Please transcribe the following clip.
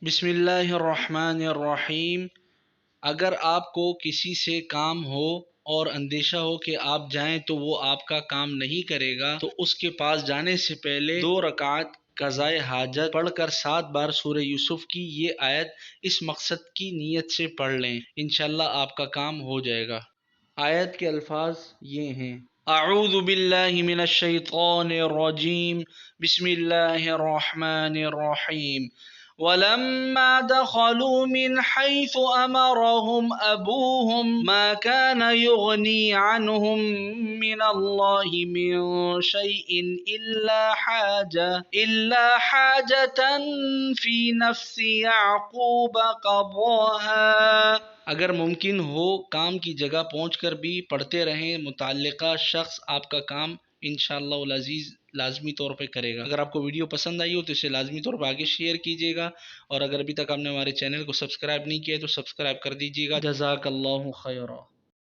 بسم اللہ الرحمن الرحیم۔ اگر آپ کو کسی سے کام ہو اور اندیشہ ہو کہ آپ جائیں تو وہ آپ کا کام نہیں کرے گا، تو اس کے پاس جانے سے پہلے 2 رکعت قضائے حاجت پڑھ کر 7 بار سورہ یوسف کی یہ آیت اس مقصد کی نیت سے پڑھ لیں، انشاءاللہ آپ کا کام ہو جائے گا۔ آیت کے الفاظ یہ ہیں: اعوذ باللہ من الشیطان الرجیم، بسم اللہ الرحمن الرحیم۔ وَلَمَّا دَخَلُوا مِنْ حَيْثُ أَمَرَهُمْ أَبُوهُمْ مَا كَانَ يُغْنِي عَنْهُمْ مِنَ اللَّهِ مِنْ شَيْءٍ إِلَّا حَاجَةً فِي نَفْسِ يَعْقُوبَ قَضَاهَا۔ اگر ممکن ہو کام کی جگہ پہنچ کر بھی پڑھتے رہیں، متعلقہ شخص آپ کا کام انشاءاللہ العزیز لازمی طور پہ کرے گا۔ اگر آپ کو ویڈیو پسند آئی ہو تو اسے لازمی طور پہ آگے شیئر کیجیے گا، اور اگر ابھی تک آپ نے ہمارے چینل کو سبسکرائب نہیں کیا ہے تو سبسکرائب کر دیجیے گا۔ جزاک اللہ خیرہ۔